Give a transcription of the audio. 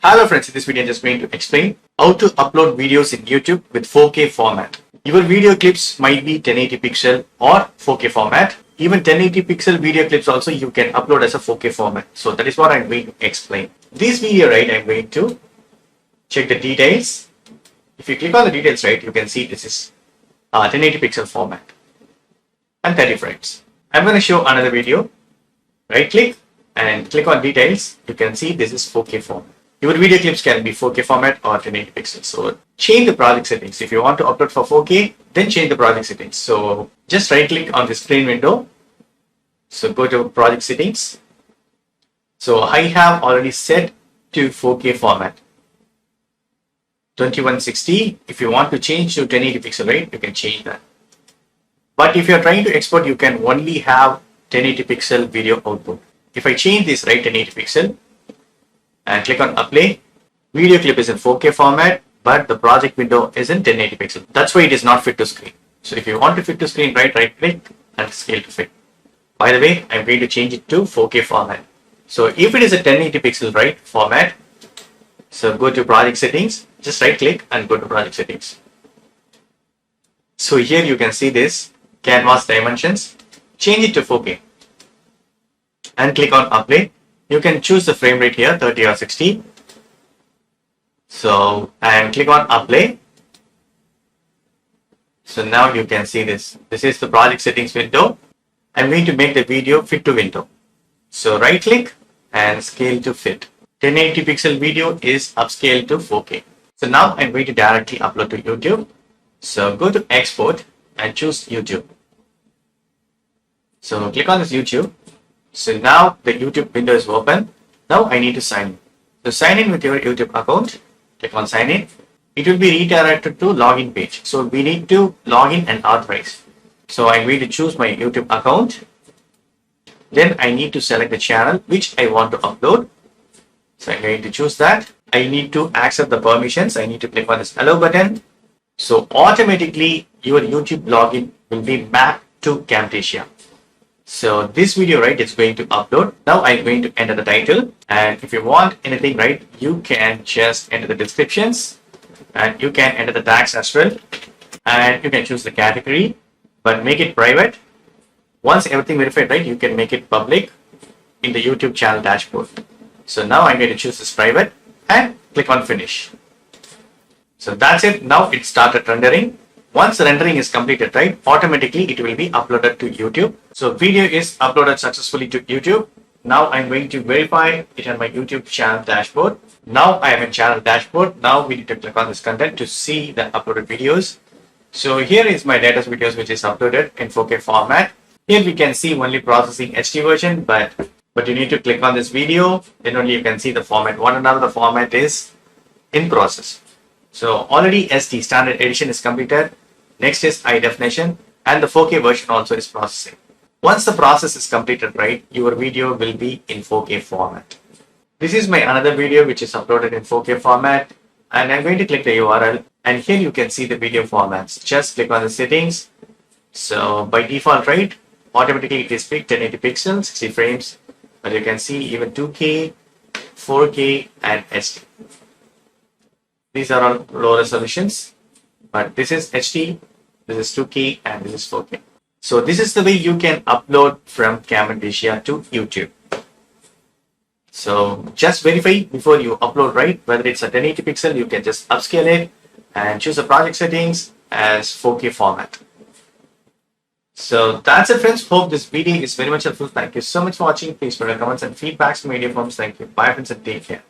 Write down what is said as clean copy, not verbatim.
Hello friends, in this video I'm just going to explain how to upload videos in YouTube with 4K format. Your video clips might be 1080 pixel or 4K format. Even 1080 pixel video clips also you can upload as a 4K format. So that is what I'm going to explain. This video, right, I'm going to check the details. If you click on the details, right, you can see this is 1080 pixel format and 30 frames. I'm going to show another video. Right click and click on details. You can see this is 4K format. Your video clips can be 4K format or 1080 pixels. So change the project settings. If you want to upload for 4K, then change the project settings. So just right click on the screen window. So go to project settings. So I have already set to 4K format. 2160. If you want to change to 1080 pixel, right, you can change that. But if you're trying to export, you can only have 1080 pixel video output. If I change this, right, 1080 pixel, and click on apply, video clip is in 4K format, but the project window is in 1080 pixel. That's why it is not fit to screen. So if you want to fit to screen, right click and scale to fit. By the way, I'm going to change it to 4K format. So if it is a 1080 pixel, right, format, so go to project settings, just right click and go to project settings. So here you can see this canvas dimensions, change it to 4K and click on apply. You can choose the frame rate here, 30 or 60. So, and click on apply. So now you can see this. This is the project settings window. I'm going to make the video fit to window. So right click and scale to fit. 1080 pixel video is upscaled to 4K. So now I'm going to directly upload to YouTube. So go to export and choose YouTube. So click on this YouTube. So now the YouTube window is open. Now I need to sign in. So sign in with your YouTube account. Click on sign in. It will be redirected to login page. So we need to log in and authorize. So I'm going to choose my YouTube account. Then I need to select the channel which I want to upload. So I'm going to choose that. I need to accept the permissions. I need to click on this allow button. So automatically your YouTube login will be mapped to Camtasia. So this video, right, is going to upload. Now I'm going to enter the title, and if you want anything, right, you can just enter the descriptions and you can enter the tags as well, and you can choose the category, but make it private. Once everything verified, right, you can make it public in the YouTube channel dashboard. So now I'm going to choose this private and click on finish. So that's it. Now it started rendering. Once the rendering is completed, right, automatically it will be uploaded to YouTube. So video is uploaded successfully to YouTube. Now I'm going to verify it on my YouTube channel dashboard. Now I am in channel dashboard. Now we need to click on this content to see the uploaded videos. So here is my latest videos which is uploaded in 4K format. Here we can see only processing HD version, but you need to click on this video. Then only you can see the format. One another format is in process. So already SD standard edition is completed. Next is high definition, and the 4K version also is processing. Once the process is completed, right, your video will be in 4K format. This is my another video which is uploaded in 4K format, and I'm going to click the URL, and here you can see the video formats. Just click on the settings. So by default, right, automatically it is picked 1080 pixels, 60 frames, but you can see even 2K, 4K and SD. These are all low resolutions, but this is HD, this is 2K, and this is 4K. So this is the way you can upload from Camtasia to YouTube. So just verify before you upload, right? Whether it's a 1080 pixel, you can just upscale it and choose the project settings as 4K format. So that's it, friends. Hope this video is very much helpful. Thank you so much for watching. Please put your comments and feedbacks to media forms. Thank you. Bye, friends, and take care.